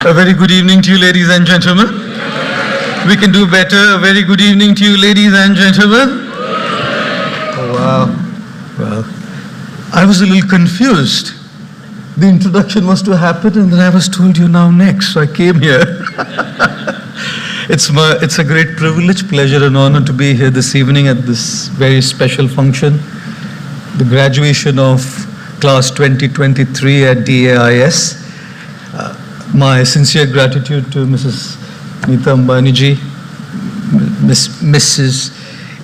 A very good evening to you, ladies and gentlemen. We can do better. A very good evening to you, ladies and gentlemen. Oh, wow. Well, I was a little confused. The introduction was to happen and then I was told you now next, so I came here. It's a great privilege, pleasure and honor to be here this evening at this very special function. The graduation of class 2023 at DAIS. My sincere gratitude to Mrs. Neeta Ambani ji, Mrs.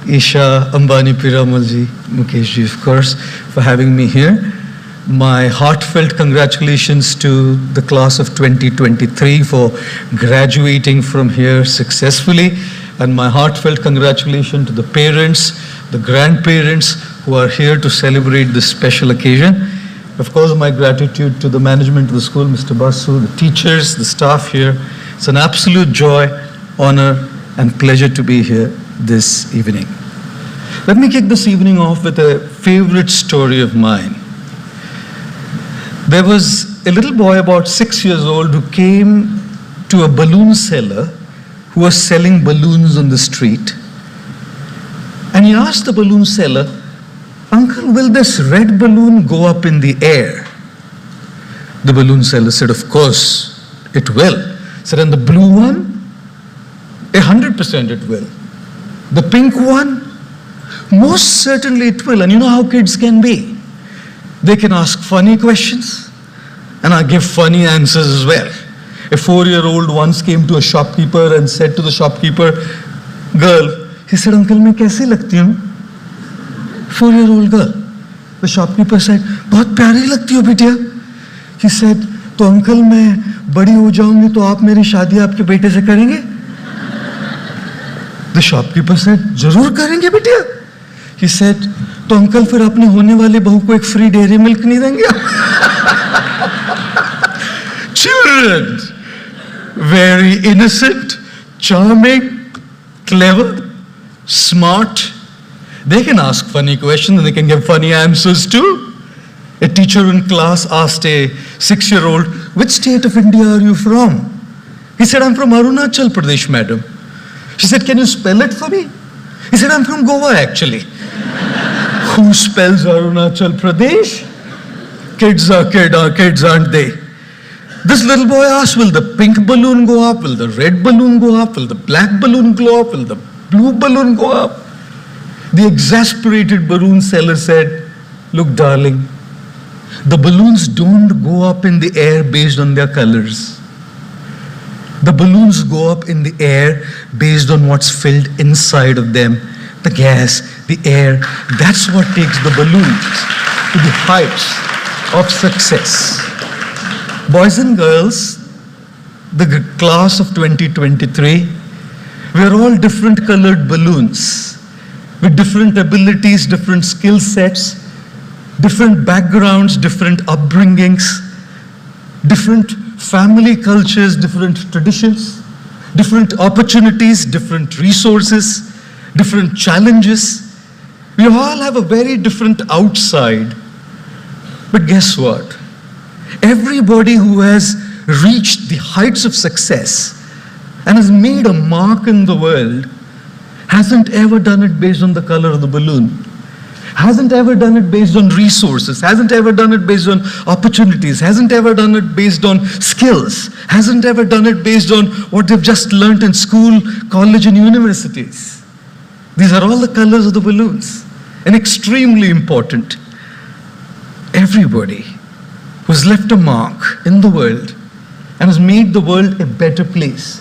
Isha Ambani Piramal ji, Mukesh ji, of course, for having me here. My heartfelt congratulations to the class of 2023 for graduating from here successfully, and my heartfelt congratulations to the parents, the grandparents who are here to celebrate this special occasion. Of course, my gratitude to the management of the school, Mr. Basu, the teachers, the staff here. It's an absolute joy, honor, and pleasure to be here this evening. Let me kick this evening off with a favorite story of mine. There was a little boy about 6 years old who came to a balloon seller who was selling balloons on the street. And he asked the balloon seller, "Uncle, will this red balloon go up in the air?" The balloon seller said, "Of course, it will." He said, "And the blue one?" 100% it will. "The pink one?" "Most certainly it will." And you know how kids can be. They can ask funny questions, and I give funny answers as well. A 4-year-old once came to a shopkeeper and said to the shopkeeper, "Girl," he said, "Uncle, मैं कैसी लगती हूँ?" 4-year-old girl. The shopkeeper said, "बहुत प्यारी लगती हो बिटिया." He said, "तो अंकल मैं बड़ी हो जाऊंगी तो आप मेरी शादी आपके बेटे से करेंगे?" The shopkeeper said, "जरूर करेंगे बिटिया." He said, "तो अंकल फिर अपने होने वाले बहू को एक फ्री डेयरी मिल्क नहीं देंगे?" Children, very innocent, charming, clever, smart. They can ask funny questions and they can give funny answers too. A teacher in class asked a 6-year-old, "Which state of India are you from?" He said, "I'm from Arunachal Pradesh, madam." She said, "Can you spell it for me?" He said, "I'm from Goa, actually." Who spells Arunachal Pradesh? Kids are kids, aren't they? This little boy asked, "Will the pink balloon go up? Will the red balloon go up? Will the black balloon go up? Will the blue balloon go up?" The exasperated balloon seller said, "Look, darling, the balloons don't go up in the air based on their colors. The balloons go up in the air based on what's filled inside of them, the gas, the air. That's what takes the balloons to the heights of success." Boys and girls, the class of 2023, we are all different colored balloons, with different abilities, different skill sets, different backgrounds, different upbringings, different family cultures, different traditions, different opportunities, different resources, different challenges. We all have a very different outside. But guess what? Everybody who has reached the heights of success and has made a mark in the world hasn't ever done it based on the color of the balloon, hasn't ever done it based on resources, hasn't ever done it based on opportunities, hasn't ever done it based on skills, hasn't ever done it based on what they've just learnt in school, college and universities. These are all the colors of the balloons, and extremely important. Everybody who's left a mark in the world and has made the world a better place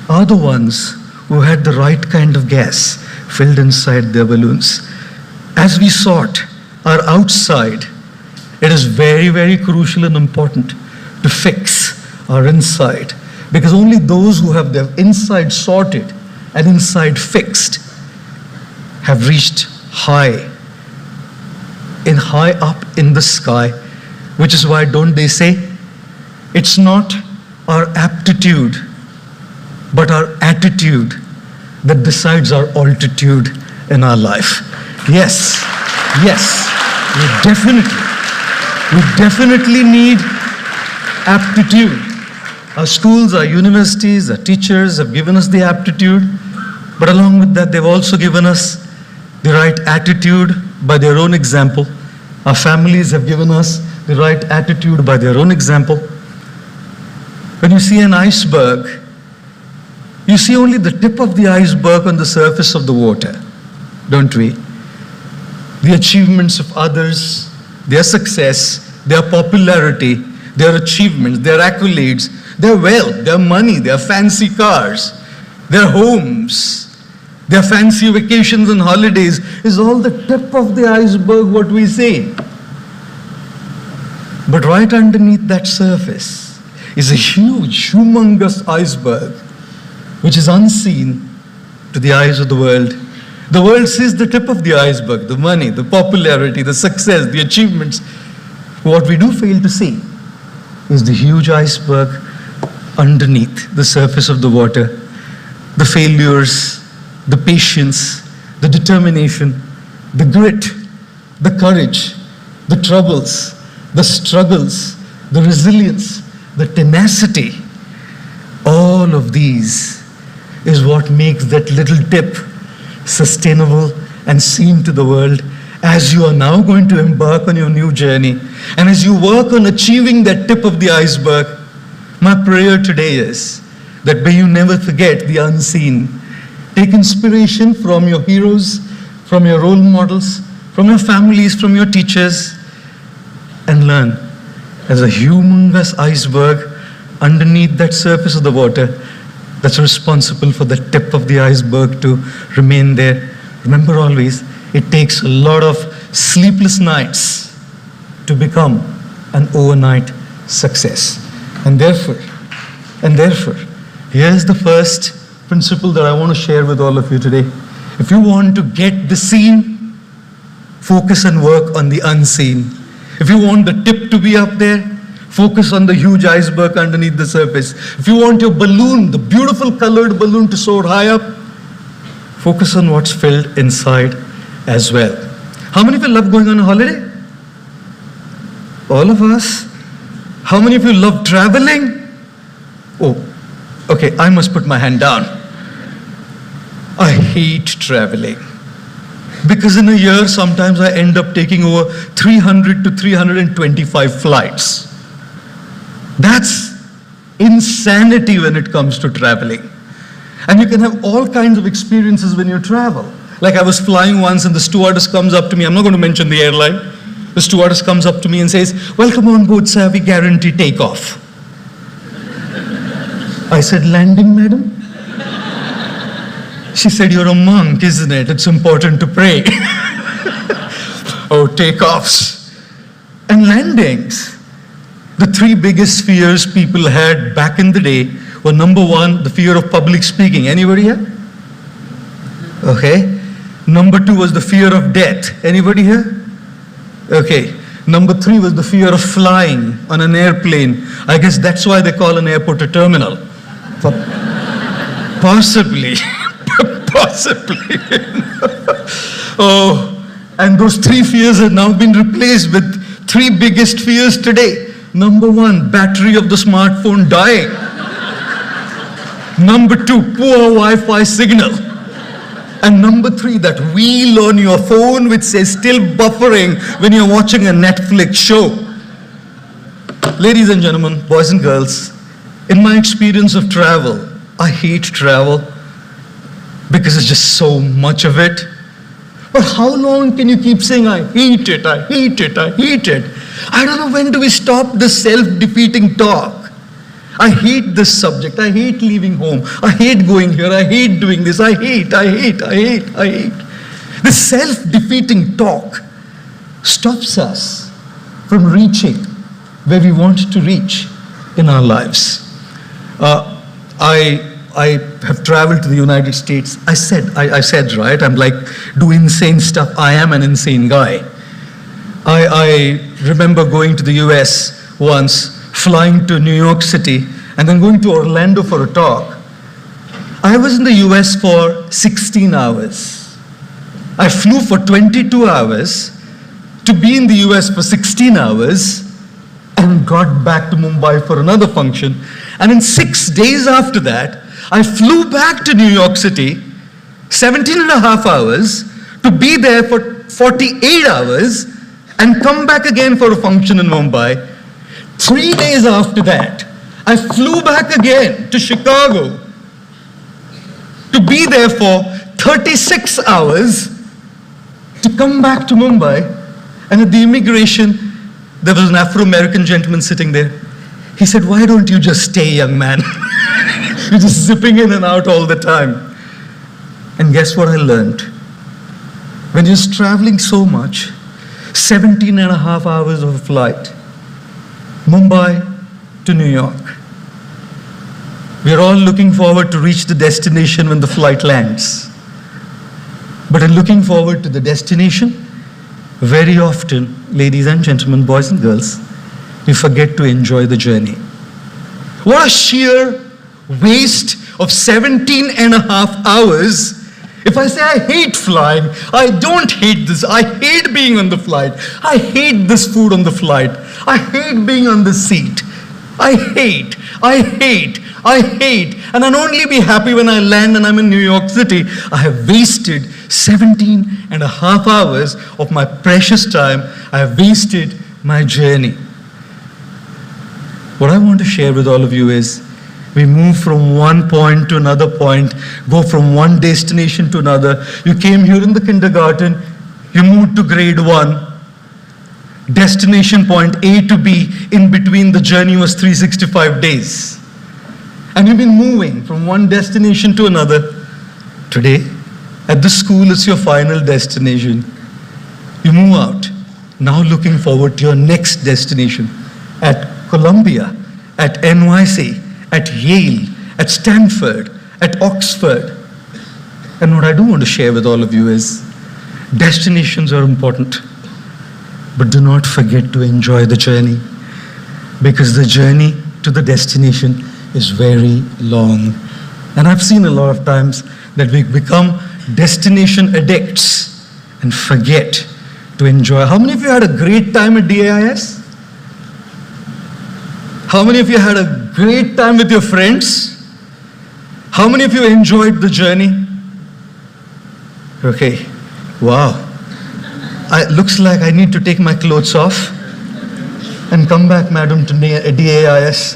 are the ones who had the right kind of gas filled inside their balloons. As we sort our outside, it is very, very crucial and important to fix our inside, because only those who have their inside sorted and inside fixed have reached high up in the sky, which is why, don't they say, it's not our aptitude but our attitude that decides our altitude in our life. Yes, we definitely need aptitude. Our schools, our universities, our teachers have given us the aptitude, but along with that, they've also given us the right attitude by their own example. Our families have given us the right attitude by their own example. When you see an iceberg, you see only the tip of the iceberg on the surface of the water, don't we? The achievements of others, their success, their popularity, their achievements, their accolades, their wealth, their money, their fancy cars, their homes, their fancy vacations and holidays is all the tip of the iceberg, what we see. But right underneath that surface is a huge, humongous iceberg, which is unseen to the eyes of the world. The world sees the tip of the iceberg, the money, the popularity, the success, the achievements. What we do fail to see is the huge iceberg underneath the surface of the water, the failures, the patience, the determination, the grit, the courage, the troubles, the struggles, the resilience, the tenacity. All of these is what makes that little tip sustainable and seen to the world as you are now going to embark on your new journey. And as you work on achieving that tip of the iceberg, my prayer today is that may you never forget the unseen. Take inspiration from your heroes, from your role models, from your families, from your teachers, and learn. As a humongous iceberg underneath that surface of the water that's responsible for the tip of the iceberg to remain there. Remember always, it takes a lot of sleepless nights to become an overnight success. And therefore, here's the first principle that I want to share with all of you today. If you want to get the seen, focus and work on the unseen. If you want the tip to be up there, focus on the huge iceberg underneath the surface. If you want your balloon, the beautiful colored balloon, to soar high up, focus on what's filled inside as well. How many of you love going on a holiday? All of us? How many of you love traveling? Oh, okay, I must put my hand down. I hate traveling. Because in a year, sometimes I end up taking over 300 to 325 flights. That's insanity when it comes to traveling. And you can have all kinds of experiences when you travel. Like I was flying once and the stewardess comes up to me, I'm not going to mention the airline. The stewardess comes up to me and says, "Welcome on board, sir, we guarantee takeoff." I said, "Landing, madam?" She said, "You're a monk, isn't it? It's important to pray." Oh, takeoffs and landings. The three biggest fears people had back in the day were, number one, the fear of public speaking. Anybody here? Okay. Number two was the fear of death. Anybody here? Okay. Number three was the fear of flying on an airplane. I guess that's why they call an airport a terminal. Possibly. Possibly. Oh, and those three fears have now been replaced with three biggest fears today. Number one, battery of the smartphone dying. Number two, poor Wi-Fi signal. And number three, that wheel on your phone which says still buffering when you're watching a Netflix show. Ladies and gentlemen, boys and girls, in my experience of travel, I hate travel because it's just so much of it. But how long can you keep saying, "I hate it, I hate it, I hate it"? I don't know, when do we stop this self-defeating talk? I hate this subject, I hate leaving home, I hate going here, I hate doing this, I hate. This self-defeating talk stops us from reaching where we want to reach in our lives. I have traveled to the United States. I said, right, I'm like, do insane stuff. I am an insane guy. I remember going to the US once, flying to New York City, and then going to Orlando for a talk. I was in the US for 16 hours. I flew for 22 hours to be in the US for 16 hours and got back to Mumbai for another function. And in 6 days after that, I flew back to New York City, 17 and a half hours, to be there for 48 hours and come back again for a function in Mumbai. 3 days after that, I flew back again to Chicago to be there for 36 hours to come back to Mumbai. And at the immigration, there was an Afro-American gentleman sitting there. He said, "Why don't you just stay, young man? You're just zipping in and out all the time." And guess what I learned? When you're traveling so much, 17 and a half hours of flight, Mumbai to New York. We're all looking forward to reach the destination when the flight lands. But in looking forward to the destination, very often, ladies and gentlemen, boys and girls, we forget to enjoy the journey. What a sheer waste of 17 and a half hours. If I say I hate flying, I don't hate this. I hate being on the flight. I hate this food on the flight. I hate being on the seat. I hate. And I'll only be happy when I land and I'm in New York City. I have wasted 17 and a half hours of my precious time. I have wasted my journey. What I want to share with all of you is, we move from one point to another point, go from one destination to another. You came here in the kindergarten, you moved to grade 1. Destination point A to B, in between the journey was 365 days. And you've been moving from one destination to another. Today, at the school, it's your final destination. You move out, now looking forward to your next destination. At Columbia, at NYC, at Yale, at Stanford, at Oxford. And what I do want to share with all of you is, destinations are important, but do not forget to enjoy the journey, because the journey to the destination is very long. And I've seen a lot of times that we become destination addicts and forget to enjoy. How many of you had a great time at DAIS? How many of you had a great time with your friends? How many of you enjoyed the journey? Okay, wow. It looks like I need to take my clothes off and come back, madam, to DAIS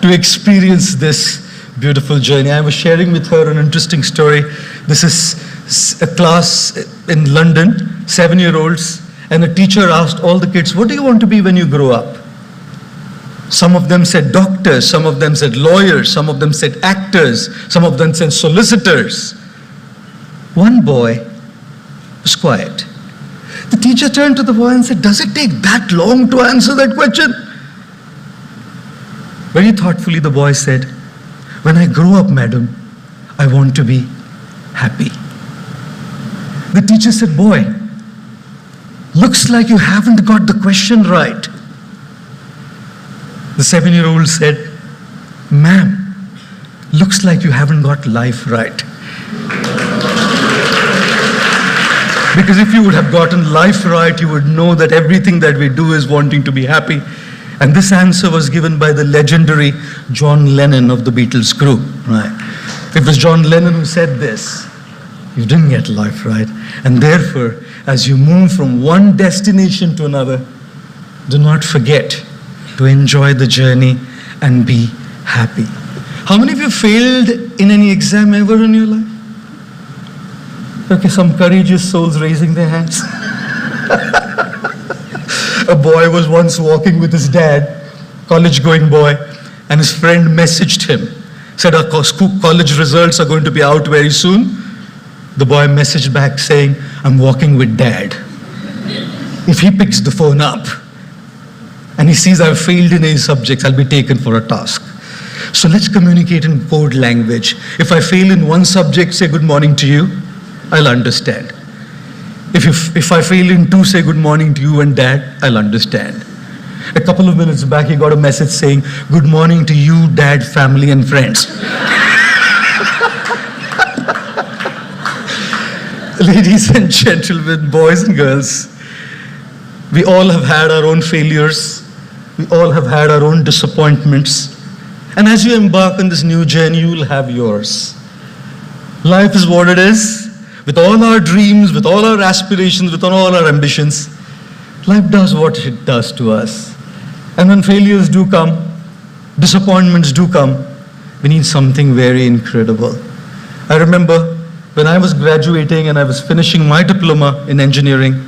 to experience this beautiful journey. I was sharing with her an interesting story. This is a class in London, 7-year-olds, and a teacher asked all the kids, "What do you want to be when you grow up?" Some of them said doctors, some of them said lawyers, some of them said actors, some of them said solicitors. One boy was quiet. The teacher turned to the boy and said, "Does it take that long to answer that question?" Very thoughtfully, the boy said, "When I grow up, madam, I want to be happy." The teacher said, "Boy, looks like you haven't got the question right." The 7-year-old said, "Ma'am, looks like you haven't got life right." Because if you would have gotten life right, you would know that everything that we do is wanting to be happy. And this answer was given by the legendary John Lennon of the Beatles group. Right? It was John Lennon who said this. You didn't get life right. And therefore, as you move from one destination to another, do not forget to enjoy the journey and be happy. How many of you failed in any exam ever in your life? Okay, some courageous souls raising their hands. A boy was once walking with his dad, college-going boy, and his friend messaged him, said, "Our college results are going to be out very soon." The boy messaged back saying, "I'm walking with dad. If he picks the phone up and he sees I've failed in any subjects, I'll be taken for a task." So let's communicate in code language. If I fail in one subject, say good morning to you, I'll understand. If I fail in two, say good morning to you and dad, I'll understand. A couple of minutes back, he got a message saying, "Good morning to you, dad, family, and friends." Ladies and gentlemen, boys and girls, we all have had our own failures. We all have had our own disappointments. And as you embark on this new journey, you will have yours. Life is what it is. With all our dreams, with all our aspirations, with all our ambitions, life does what it does to us. And when failures do come, disappointments do come, we need something very incredible. I remember when I was graduating and I was finishing my diploma in engineering,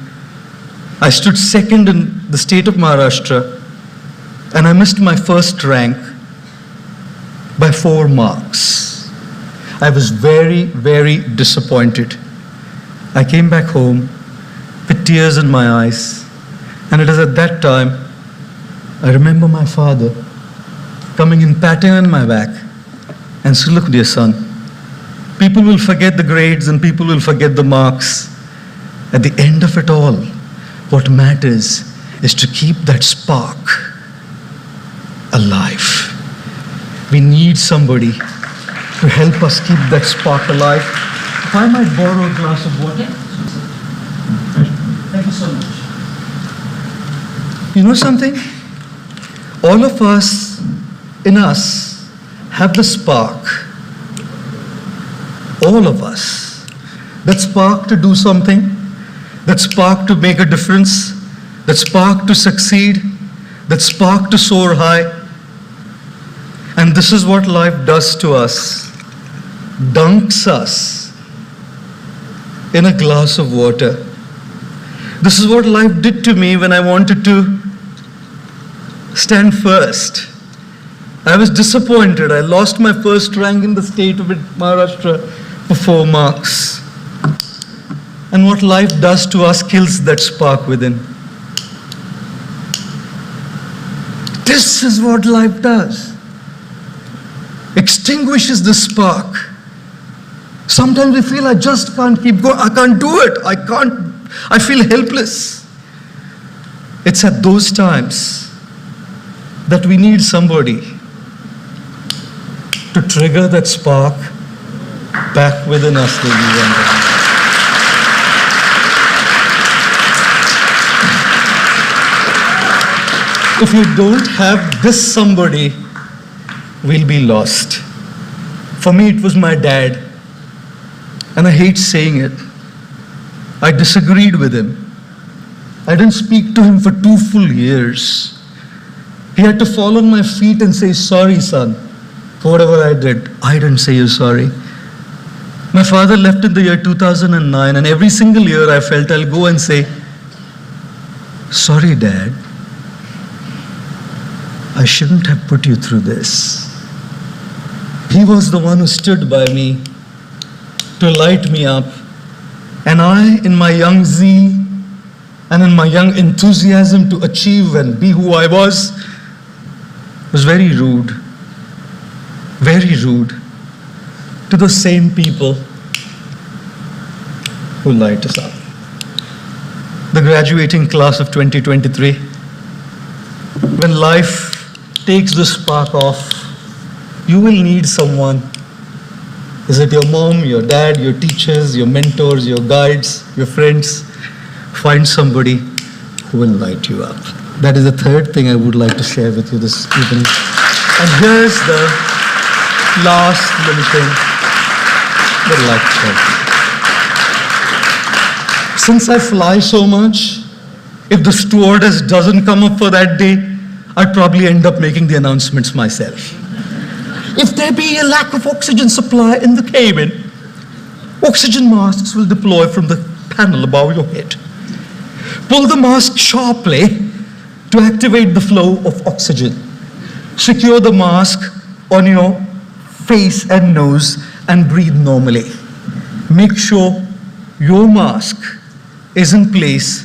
I stood second in the state of Maharashtra, and I missed my first rank by 4 marks. I was very, very disappointed. I came back home with tears in my eyes, and it is at that time I remember my father coming and patting on my back and said, "Look, dear son, people will forget the grades and people will forget the marks. At the end of it all, what matters is to keep that spark alive. We need somebody to help us keep that spark alive." If I might borrow a glass of water. Thank you so much. You know something? All of us, in us, have the spark. All of us. That spark to do something, that spark to make a difference, that spark to succeed, that spark to soar high. And this is what life does to us. Dunks us in a glass of water. This is what life did to me when I wanted to stand first. I was disappointed. I lost my first rank in the state of Maharashtra for 4 marks. And what life does to us kills that spark within. This is what life does. Extinguishes the spark. Sometimes we feel I just can't keep going. I can't do it. I feel helpless. It's at those times that we need somebody to trigger that spark back within us, ladies and gentlemen. If you don't have this somebody, we'll be lost. For me, it was my dad. And I hate saying it. I disagreed with him. I didn't speak to him for 2 full years. He had to fall on my feet and say, "Sorry, son, for whatever I did. I didn't say you're sorry." My father left in the year 2009, and every single year I felt I'll go and say, "Sorry, Dad. I shouldn't have put you through this." He was the one who stood by me to light me up. And I, in my young zeal and in my young enthusiasm to achieve and be who I was very rude to the same people who light us up. The graduating class of 2023, when life takes the spark off, you will need someone. Is it your mom, your dad, your teachers, your mentors, your guides, your friends? Find somebody who will light you up. That is the third thing I would like to share with you this evening. And here's the last little thing that I'd like to share with you. Since I fly so much, if the stewardess doesn't come up for that day, I'd probably end up making the announcements myself. If there be a lack of oxygen supply in the cabin, oxygen masks will deploy from the panel above your head. Pull the mask sharply to activate the flow of oxygen. Secure the mask on your face and nose and breathe normally. Make sure your mask is in place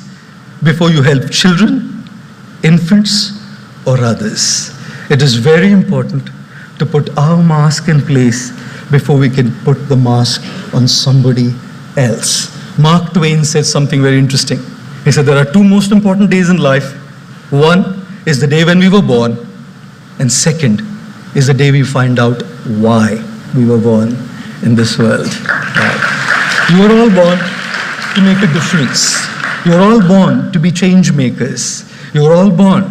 before you help children, infants, or others. It is very important to put our mask in place before we can put the mask on somebody else. Mark Twain said something very interesting. He said there are 2 most important days in life. One is the day when we were born, and second is the day we find out why we were born in this world. You are all born to make a difference. You are all born to be change makers. You are all born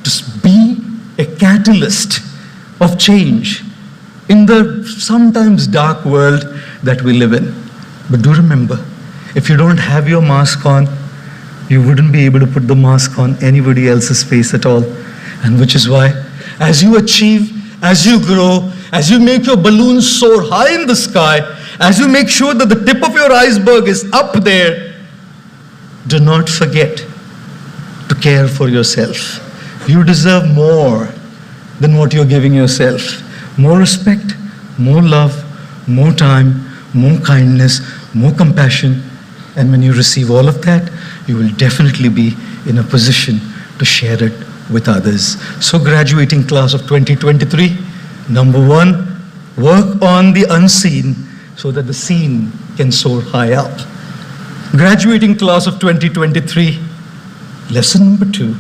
to be a catalyst of change in the sometimes dark world that we live in. But do remember, if you don't have your mask on, you wouldn't be able to put the mask on anybody else's face at all. And which is why, as you achieve, as you grow, as you make your balloon soar high in the sky, as you make sure that the tip of your iceberg is up there, do not forget to care for yourself. You deserve more than what you're giving yourself. More respect, more love, more time, more kindness, more compassion. And when you receive all of that, you will definitely be in a position to share it with others. So graduating class of 2023, number one, work on the unseen so that the seen can soar high up. Graduating class of 2023, lesson number two,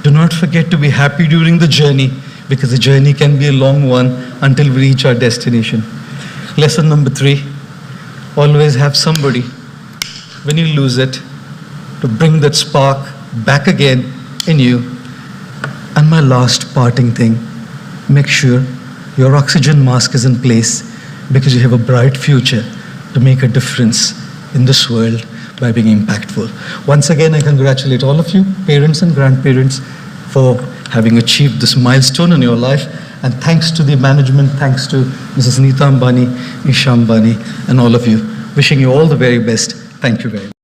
do not forget to be happy during the journey, because the journey can be a long one until we reach our destination. Lesson number three, always have somebody, when you lose it, to bring that spark back again in you. And my last parting thing, make sure your oxygen mask is in place, because you have a bright future to make a difference in this world by being impactful. Once again, I congratulate all of you, parents and grandparents, for having achieved this milestone in your life. And thanks to the management, thanks to Mrs. Neeta Ambani, Isha Ambani, and all of you. Wishing you all the very best. Thank you very much.